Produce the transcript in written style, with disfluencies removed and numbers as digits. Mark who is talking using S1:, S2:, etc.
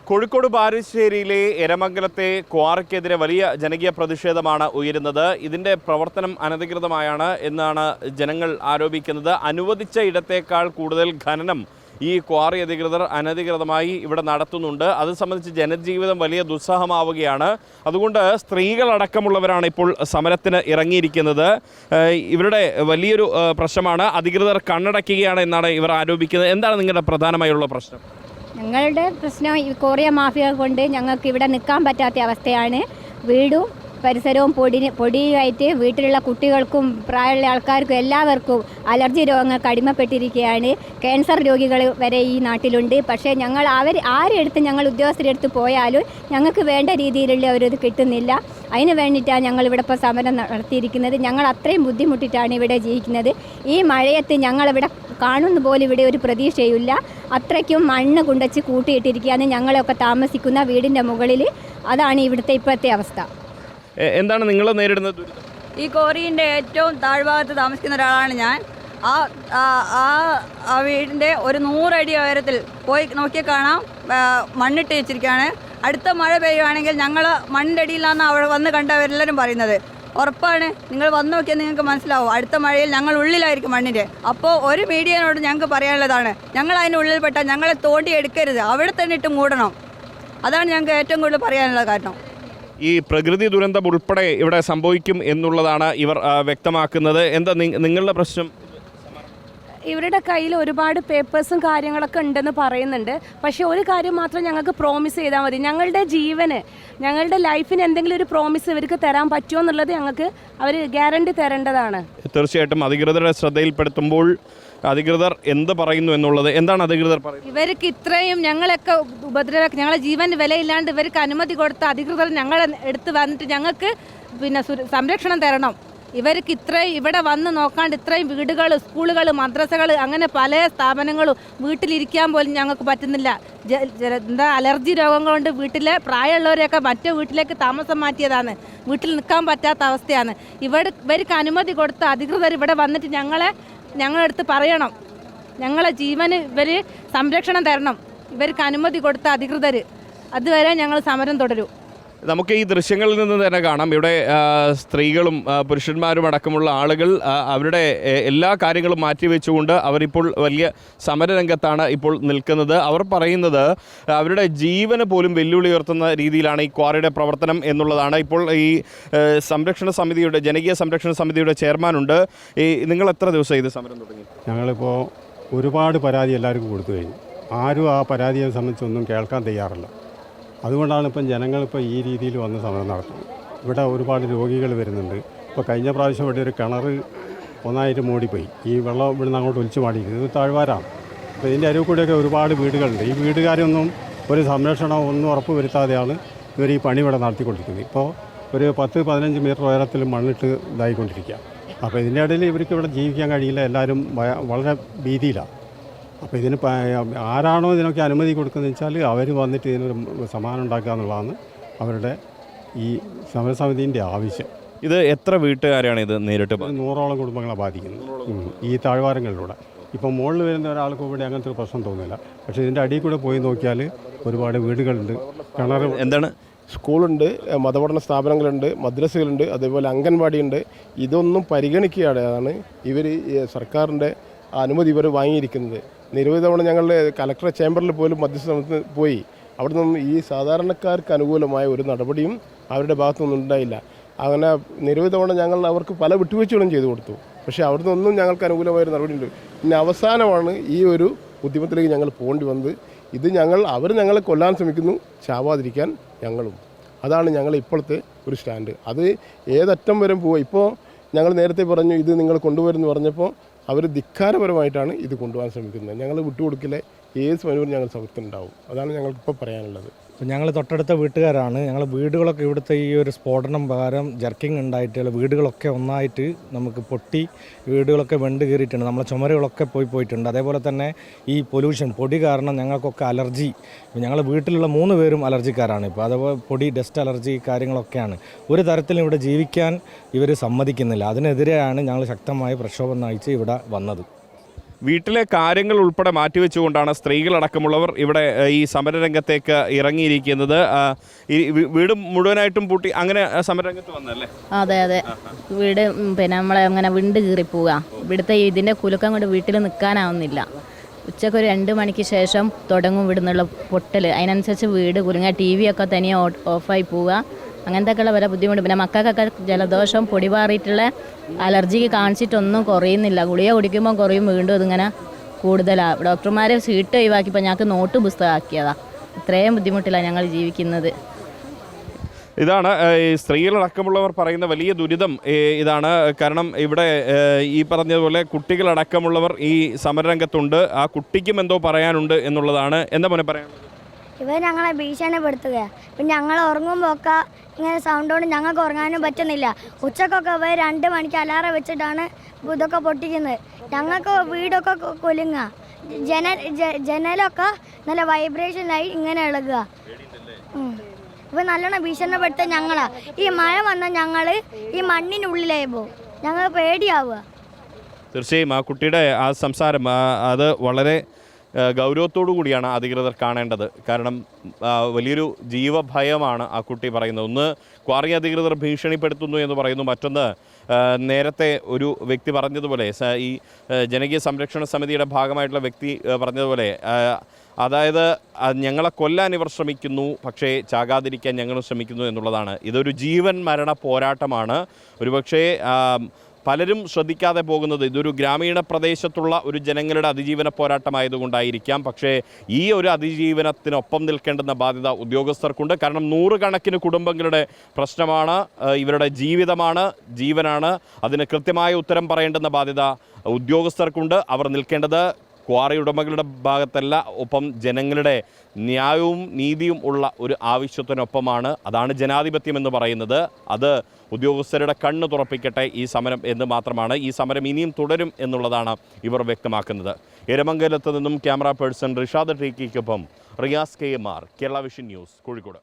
S1: കോഴിക്കോട് ബാലുശ്ശേരിയിലെ എരമംഗലത്തെ ക്വാറിക്കെതിരെ വലിയ ജനകീയ പ്രതിഷേധമാണ് ഉയരുന്നത്. ഇതിൻ്റെ പ്രവർത്തനം അനധികൃതമായാണ് എന്നാണ് ജനങ്ങൾ ആരോപിക്കുന്നത്. അനുവദിച്ച ഇടത്തേക്കാൾ കൂടുതൽ ഖനനം ഈ ക്വാറി അധികൃതർ അനധികൃതമായി ഇവിടെ നടത്തുന്നുണ്ട്. അത് സംബന്ധിച്ച് ജനജീവിതം വലിയ ദുസ്സഹമാവുകയാണ്. അതുകൊണ്ട് സ്ത്രീകളടക്കമുള്ളവരാണ് ഇപ്പോൾ സമരത്തിന് ഇറങ്ങിയിരിക്കുന്നത്. ഇവരുടെ വലിയൊരു പ്രശ്നമാണ് അധികൃതർ കണ്ണടയ്ക്കുകയാണ് എന്നാണ് ഇവർ ആരോപിക്കുന്നത്. എന്താണ് നിങ്ങളുടെ പ്രധാനമായുള്ള പ്രശ്നം?
S2: ഞങ്ങളുടെ പ്രശ്നം ഈ കോറിയ മാഫിയ കൊണ്ട് ഞങ്ങൾക്ക് ഇവിടെ നിൽക്കാൻ പറ്റാത്ത അവസ്ഥയാണ്. വീടും പരിസരവും പൊടിയായിട്ട് വീട്ടിലുള്ള കുട്ടികൾക്കും പ്രായമുള്ള ആൾക്കാർക്കും എല്ലാവർക്കും അലർജി രോഗങ്ങൾക്ക് അടിമപ്പെട്ടിരിക്കുകയാണ്. ക്യാൻസർ രോഗികൾ വരെ ഈ നാട്ടിലുണ്ട്. പക്ഷേ ഞങ്ങൾ ആരെടുത്ത് ഞങ്ങൾ ഉദ്യോഗസ്ഥരെടുത്ത് പോയാലും ഞങ്ങൾക്ക് വേണ്ട രീതിയിലുള്ള ഒരു ഇത് കിട്ടുന്നില്ല. അതിന് വേണ്ടിയിട്ടാണ് ഞങ്ങളിവിടെ ഇപ്പോൾ സമരം നടത്തിയിരിക്കുന്നത്. ഞങ്ങൾ അത്രയും ബുദ്ധിമുട്ടിയിട്ടാണ് ഇവിടെ ജീവിക്കുന്നത്. ഈ മഴയത്ത് ഞങ്ങളിവിടെ കാണുന്ന പോലെ ഇവിടെ ഒരു പ്രതീക്ഷയില്ല. അത്രയ്ക്കും മണ്ണ് കുണ്ടച്ച് കൂട്ടിയിട്ടിരിക്കുകയാണ് ഞങ്ങളൊക്കെ താമസിക്കുന്ന വീടിൻ്റെ മുകളിൽ. അതാണ് ഇവിടുത്തെ ഇപ്പോഴത്തെ അവസ്ഥ.
S1: എന്താണ് നിങ്ങൾ നേരിടുന്ന ദുരിതം?
S3: ഈ കോറിൻ്റെ ഏറ്റവും താഴ്ഭാഗത്ത് താമസിക്കുന്ന ഒരാളാണ് ഞാൻ. ആ വീടിൻ്റെ ഒരു 100 അടി ഉയരത്തിൽ പോയി നോക്കിയാൽ കാണാം മണ്ണിട്ട് വെച്ചിരിക്കുകയാണ്. അടുത്ത മഴ പെയ്യുകയാണെങ്കിൽ ഞങ്ങൾ മണ്ണിൻ്റെ അടിയിലാണ് അവിടെ വന്ന് കണ്ടവരെല്ലാവരും പറയുന്നത്. ഉറപ്പാണ്, നിങ്ങൾ വന്ന് നോക്കിയാൽ നിങ്ങൾക്ക് മനസ്സിലാവും. അടുത്ത മഴയിൽ ഞങ്ങൾ ഉള്ളിലായിരിക്കും മണ്ണിൻ്റെ. അപ്പോൾ ഒരു മീഡിയനോട് ഞങ്ങൾക്ക് പറയാനുള്ളതാണ്, ഞങ്ങൾ അതിൻ്റെ ഉള്ളിൽപ്പെട്ടാൽ ഞങ്ങളെ തോണ്ടി എടുക്കരുത്, അവിടെ തന്നെ ഇട്ട് മൂടണം. അതാണ് ഞങ്ങൾക്ക് ഏറ്റവും കൂടുതൽ പറയാനുള്ള കാരണം.
S1: ഈ പ്രകൃതി ദുരന്തം ഉൾപ്പെടെ ഇവിടെ സംഭവിക്കും എന്നുള്ളതാണ് ഇവർ വ്യക്തമാക്കുന്നത്. എന്താ നിങ്ങളുടെ പ്രശ്നം?
S4: ഇവരുടെ കയ്യിൽ ഒരുപാട് പേപ്പേഴ്സും കാര്യങ്ങളൊക്കെ ഉണ്ടെന്ന് പറയുന്നുണ്ട്. പക്ഷേ ഒരു കാര്യം മാത്രം ഞങ്ങൾക്ക് പ്രോമിസ് ചെയ്താൽ മതി. ഞങ്ങളുടെ ജീവന്, ഞങ്ങളുടെ ലൈഫിന് എന്തെങ്കിലും ഒരു പ്രോമിസ് ഇവർക്ക് തരാൻ പറ്റുമോ എന്നുള്ളത് ഞങ്ങൾക്ക് അവർ ഗ്യാരണ്ടി തരേണ്ടതാണ്.
S1: തീർച്ചയായിട്ടും അധികൃതരുടെ ശ്രദ്ധയിൽപ്പെടുത്തുമ്പോൾ അധികൃതർ എന്ത് പറയുന്നു എന്നുള്ളത്. എന്താണ് അധികൃതർ പറയുന്നത്?
S3: ഇവർക്ക് ഇത്രയും ഞങ്ങളൊക്കെ ഞങ്ങളെ ജീവന് വിലയില്ലാണ്ട് ഇവർക്ക് അനുമതി കൊടുത്ത അധികൃതർ ഞങ്ങളെ എടുത്ത് വന്നിട്ട് ഞങ്ങൾക്ക് സംരക്ഷണം തരണം. ഇവർക്ക് ഇത്രയും ഇവിടെ വന്ന് നോക്കാണ്ട് ഇത്രയും വീടുകൾ, സ്കൂളുകൾ, മദ്രസകൾ, അങ്ങനെ പല സ്ഥാപനങ്ങളും വീട്ടിലിരിക്കാൻ പോലും ഞങ്ങൾക്ക് പറ്റുന്നില്ല. അലർജി രോഗങ്ങൾ കൊണ്ട് വീട്ടിലെ പ്രായമുള്ളവരെയൊക്കെ മറ്റു വീട്ടിലേക്ക് താമസം മാറ്റിയതാണ്. വീട്ടിൽ നിൽക്കാൻ പറ്റാത്ത അവസ്ഥയാണ്. ഇവർക്ക് അനുമതി കൊടുത്ത അധികൃതർ ഇവിടെ വന്നിട്ട് ഞങ്ങളടുത്ത് പറയണം, ഞങ്ങളെ ജീവന് ഇവർ സംരക്ഷണം തരണം. ഇവർക്ക് അനുമതി കൊടുത്ത അധികൃതർ. അതുവരെ ഞങ്ങൾ സമരം തുടരും.
S1: നമുക്ക് ഈ ദൃശ്യങ്ങളിൽ നിന്ന് തന്നെ കാണാം, ഇവിടെ സ്ത്രീകളും പുരുഷന്മാരും അടക്കമുള്ള ആളുകൾ അവരുടെ എല്ലാ കാര്യങ്ങളും മാറ്റിവെച്ചുകൊണ്ട് അവരിപ്പോൾ വലിയ സമരരംഗത്താണ് ഇപ്പോൾ നിൽക്കുന്നത്. അവർ പറയുന്നത് അവരുടെ ജീവന് പോലും വെല്ലുവിളി ഉയർത്തുന്ന രീതിയിലാണ് ഈ ക്വാറിയുടെ പ്രവർത്തനം എന്നുള്ളതാണ്. ഇപ്പോൾ ഈ സംരക്ഷണ സമിതിയുടെ, ജനകീയ സംരക്ഷണ സമിതിയുടെ ചെയർമാനുണ്ട്. നിങ്ങൾ എത്ര ദിവസം ഇത് സമരം തുടങ്ങി?
S5: ഞങ്ങളിപ്പോൾ ഒരുപാട് പരാതി എല്ലാവർക്കും കൊടുത്തു കഴിഞ്ഞു. ആരും ആ പരാതിയെ സംബന്ധിച്ചൊന്നും കേൾക്കാൻ തയ്യാറില്ല. അതുകൊണ്ടാണ് ഇപ്പം ജനങ്ങളിപ്പോൾ ഈ രീതിയിൽ വന്ന് സമരം നടത്തുന്നത്. ഇവിടെ ഒരുപാട് രോഗികൾ വരുന്നുണ്ട്. ഇപ്പോൾ കഴിഞ്ഞ പ്രാവശ്യം ഇവിടെ ഒരു കിണർ ഒന്നായിട്ട് മൂടിപ്പോയി. ഈ വെള്ളം ഇവിടുന്ന് അങ്ങോട്ട് ഒലിച്ചു മാടിയിരിക്കുന്നത്. ഇത് താഴ്വാരാണ്. അപ്പോൾ ഇതിൻ്റെ അരികിൽ കൂടെയൊക്കെ ഒരുപാട് വീടുകളുണ്ട്. ഈ വീടുകാരൊന്നും ഒരു സംരക്ഷണം ഒന്നും ഉറപ്പ് വരുത്താതെയാണ് ഇവർ ഈ പണി ഇവിടെ നടത്തിക്കൊണ്ടിരിക്കുന്നത്. ഇപ്പോൾ ഒരു 10-15 മീറ്റർ ഉയരത്തിൽ മണ്ണിട്ട് ഇതായിക്കൊണ്ടിരിക്കുക. അപ്പോൾ ഇതിൻ്റെ ഇടയിൽ ഇവർക്ക് ഇവിടെ ജീവിക്കാൻ കഴിയില്ല. എല്ലാവരും വളരെ ഭീതിയിലാണ്. അപ്പോൾ ഇതിന് ആരാണോ ഇതിനൊക്കെ അനുമതി കൊടുക്കുന്നത് വെച്ചാൽ അവർ വന്നിട്ട് ഇതിനൊരു സമാധാനം ഉണ്ടാക്കുക എന്നുള്ളതാണ് അവരുടെ ഈ സമരസമിതിൻ്റെ ആവശ്യം.
S1: ഇത് എത്ര വീട്ടുകാരാണ് ഇത് നേരിട്ട്?
S5: 100ഓളം കുടുംബങ്ങളെ ബാധിക്കുന്നത് ഈ താഴ്വാരങ്ങളിലൂടെ. ഇപ്പം മുകളിൽ വരുന്ന ഒരാൾക്ക് ഇവിടെ അങ്ങനത്തെ ഒരു പ്രശ്നം തോന്നുന്നില്ല. പക്ഷേ ഇതിൻ്റെ അടിയിൽ കൂടെ പോയി നോക്കിയാൽ ഒരുപാട് വീടുകളുണ്ട്, കിണർ.
S1: എന്താണ്?
S6: സ്കൂളുണ്ട്, മതപഠന സ്ഥാപനങ്ങളുണ്ട്, മദ്രസകളുണ്ട്, അതേപോലെ അംഗൻവാടിയുണ്ട്. ഇതൊന്നും പരിഗണിക്കുകയാണ് ഇവർ സർക്കാരിൻ്റെ അനുമതി ഇവർ വാങ്ങിയിരിക്കുന്നത്. നിരവധി തവണ ഞങ്ങളുടെ കലക്ടർ ചേംബറിൽ പോലും മധ്യസ്ഥ പോയി. അവിടെ നിന്നും ഈ സാധാരണക്കാർക്ക് അനുകൂലമായ ഒരു നടപടിയും അവരുടെ ഭാഗത്തുനിന്നും ഉണ്ടായില്ല. അങ്ങനെ നിരവധി തവണ ഞങ്ങൾ അവർക്ക് പല വിട്ടുവീഴ്ചകളും ചെയ്തു കൊടുത്തു. പക്ഷേ അവിടെ നിന്നൊന്നും ഞങ്ങൾക്ക് അനുകൂലമായൊരു നടപടിയുണ്ട്. പിന്നെ അവസാനമാണ് ഈ ഒരു ബുദ്ധിമുട്ടിലേക്ക് ഞങ്ങൾ പോകേണ്ടി വന്നത്. ഇത് അവർ ഞങ്ങളെ കൊല്ലാൻ ശ്രമിക്കുന്നു, ചാവാതിരിക്കാൻ ഞങ്ങളും. അതാണ് ഞങ്ങൾ ഇപ്പോഴത്തെ ഒരു സ്റ്റാൻഡ്. അത് ഏതറ്റം വരെ പോവുക. ഇപ്പോൾ ഞങ്ങൾ നേരത്തെ പറഞ്ഞു ഇത് നിങ്ങൾ കൊണ്ടുവരുമെന്ന് പറഞ്ഞപ്പോൾ അവർ ധിക്കാരപരമായിട്ടാണ് ഇത് കൊണ്ടുപോകാൻ ശ്രമിക്കുന്നത്. ഞങ്ങൾ വിട്ടുകൊടുക്കില്ല, ഏത് സമയവും ഞങ്ങൾ സമരത്തിനുണ്ടാവും. അതാണ് ഞങ്ങൾക്കിപ്പോൾ പറയാനുള്ളത്.
S7: ഞങ്ങൾ തൊട്ടടുത്ത വീട്ടുകാരാണ്. ഞങ്ങൾ വീടുകളൊക്കെ ഇവിടുത്തെ ഈ ഒരു സ്ഫോടനം പ്രകാരം ജർക്കിങ് ഉണ്ടായിട്ട് വീടുകളൊക്കെ ഒന്നായിട്ട് നമുക്ക് പൊട്ടി വീടുകളൊക്കെ വെണ്ട് കയറിയിട്ടുണ്ട്. നമ്മളെ ചുമരുകളൊക്കെ പോയിട്ടുണ്ട്. അതേപോലെ തന്നെ ഈ പൊല്യൂഷൻ, പൊടി കാരണം ഞങ്ങൾക്കൊക്കെ അലർജി. ഞങ്ങൾ വീട്ടിലുള്ള 3 പേരും അലർജിക്കാരാണ്. ഇപ്പോൾ അതേപോലെ പൊടി, ഡസ്റ്റ് അലർജി കാര്യങ്ങളൊക്കെയാണ്. ഒരു തരത്തിലും ഇവിടെ ജീവിക്കാൻ ഇവർ സമ്മതിക്കുന്നില്ല. അതിനെതിരെയാണ് ഞങ്ങൾ ശക്തമായ പ്രക്ഷോഭം നയിച്ച് ഇവിടെ വന്നത്.
S1: വീട്ടിലെ കാര്യങ്ങൾ ഉൾപ്പെടെ മാറ്റിവെച്ചുകൊണ്ടാണ് സ്ത്രീകളടക്കമുള്ളവർ ഇവിടെ ഈ സമരരംഗത്തേക്ക് ഇറങ്ങിയിരിക്കുന്നത്. ഈ വീട് മുഴുവനായിട്ടും പൂട്ടി അങ്ങനെ സമരരംഗത്ത് വന്നല്ലേ?
S8: അതെ അതെ, വീട് പിന്നെ നമ്മളെ അങ്ങനെ വിണ്ട് കീറി പോവുക. ഇവിടുത്തെ ഇതിൻ്റെ കുലുക്കം കൊണ്ട് വീട്ടിൽ നിൽക്കാനാവുന്നില്ല. ഉച്ചയ്ക്ക് ഒരു 2 മണിക്ക് ശേഷം തുടങ്ങും ഇവിടുന്നുള്ള പൊട്ടൽ. അതിനനുസരിച്ച് വീട് കുലുങ്ങുക, TV ഒക്കെ തനിയെ ഓഫായി പോവുക, അങ്ങനത്തെയൊക്കെയുള്ള വരെ ബുദ്ധിമുട്ട്. പിന്നെ മക്കൾക്കൊക്കെ ജലദോഷം പൊടിപാറിയിട്ടുള്ള അലർജിക്ക് കാണിച്ചിട്ടൊന്നും കുറയുന്നില്ല. ഗുളിക കുടിക്കുമ്പോൾ കുറയും, വീണ്ടും ഇതിങ്ങനെ കൂടുതലാണ്. ഡോക്ടർമാർ സീറ്റ് ഒഴിവാക്കിയപ്പോൾ ഞങ്ങൾക്ക് നോട്ട് പുസ്തകമാക്കിയതാണ്. ഇത്രയും ബുദ്ധിമുട്ടിലാണ് ഞങ്ങൾ ജീവിക്കുന്നത്.
S1: ഇതാണ് ഈ സ്ത്രീകളടക്കമുള്ളവർ പറയുന്ന വലിയ ദുരിതം ഇതാണ്. കാരണം ഇവിടെ ഈ പറഞ്ഞതുപോലെ കുട്ടികളടക്കമുള്ളവർ ഈ സമരരംഗത്തുണ്ട്. ആ കുട്ടിക്കും എന്തോ പറയാനുണ്ട് എന്നുള്ളതാണ്. എന്താ മോനെ പറയാനുള്ളത്?
S9: ഇവർ ഞങ്ങളെ ഭീഷണിപ്പെടുത്തുക. പിന്നെ ഞങ്ങൾ ഉറങ്ങുമ്പോൾ ഒക്കെ ഇങ്ങനെ സൗണ്ട് കൊണ്ട് ഞങ്ങൾക്ക് ഉറങ്ങാനും പറ്റുന്നില്ല. ഉച്ചക്കൊക്കെ ഇവർ 2 മണിക്ക് അലാറം വെച്ചിട്ടാണ് ഇതൊക്കെ പൊട്ടിക്കുന്നത്. ഞങ്ങൾക്ക് വീടൊക്കെ കുലുങ്ങുക, ജനലൊക്കെ നല്ല വൈബ്രേഷനായി ഇങ്ങനെ ഇളകുക. ഇപ്പം നല്ലോണം ഭീഷണിപ്പെടുത്തുക ഞങ്ങളാ. ഈ മഴ വന്നാൽ ഞങ്ങൾ ഈ മണ്ണിനുള്ളിലായി പോകും, ഞങ്ങൾ പേടിയാവുക.
S1: തീർച്ചയായും ആ കുട്ടിയുടെ ആ സംസാരം അത് വളരെ ഗൗരവത്തോടു കൂടിയാണ് അധികൃതർ കാണേണ്ടത്. കാരണം വലിയൊരു ജീവഭയമാണ് ആ കുട്ടി പറയുന്നത്. ഒന്ന്, ക്വാറി അധികൃതർ ഭീഷണിപ്പെടുത്തുന്നു എന്ന് പറയുന്നു. മറ്റൊന്ന്, നേരത്തെ ഒരു വ്യക്തി പറഞ്ഞതുപോലെ, ഈ ജനകീയ സംരക്ഷണ സമിതിയുടെ ഭാഗമായിട്ടുള്ള വ്യക്തി പറഞ്ഞതുപോലെ, അതായത് ഞങ്ങളെ കൊല്ലാൻ ഇവർ ശ്രമിക്കുന്നു, പക്ഷേ ചാകാതിരിക്കാൻ ഞങ്ങൾ ശ്രമിക്കുന്നു എന്നുള്ളതാണ്. ഇതൊരു ജീവൻ മരണ പോരാട്ടമാണ്. ഒരുപക്ഷേ പലരും ശ്രദ്ധിക്കാതെ പോകുന്നത് ഇതൊരു ഗ്രാമീണ പ്രദേശത്തുള്ള ഒരു ജനങ്ങളുടെ അതിജീവന പോരാട്ടമായതുകൊണ്ടായിരിക്കാം. പക്ഷേ ഈ ഒരു അതിജീവനത്തിനൊപ്പം നിൽക്കേണ്ടുന്ന ബാധ്യത ഉദ്യോഗസ്ഥർക്കുണ്ട്. കാരണം 100 കണക്കിന് കുടുംബങ്ങളുടെ പ്രശ്നമാണ്, ഇവരുടെ ജീവിതമാണ്, ജീവനാണ്. അതിന് കൃത്യമായ ഉത്തരം പറയേണ്ടുന്ന ബാധ്യത ഉദ്യോഗസ്ഥർക്കുണ്ട്. അവർ നിൽക്കേണ്ടത് ക്വാറി ഉടമകളുടെ ഭാഗത്തല്ല, ഒപ്പം ജനങ്ങളുടെ ന്യായവും നീതിയും ഉള്ള ഒരു ആവശ്യത്തിനൊപ്പമാണ്. അതാണ് ജനാധിപത്യം എന്ന് പറയുന്നത്. അത് ഉദ്യോഗസ്ഥരുടെ കണ്ണ് തുറപ്പിക്കട്ടെ ഈ സമരം എന്ന് മാത്രമാണ്. ഈ സമരം ഇനിയും തുടരും എന്നുള്ളതാണ് ഇവർ വ്യക്തമാക്കുന്നത്. എരമംഗലത്ത് നിന്നും ക്യാമറ പേഴ്സൺ റിഷാദ് ടിക്കിക്കൊപ്പം Riyas KMR, Kerala vision news, Kozhikode.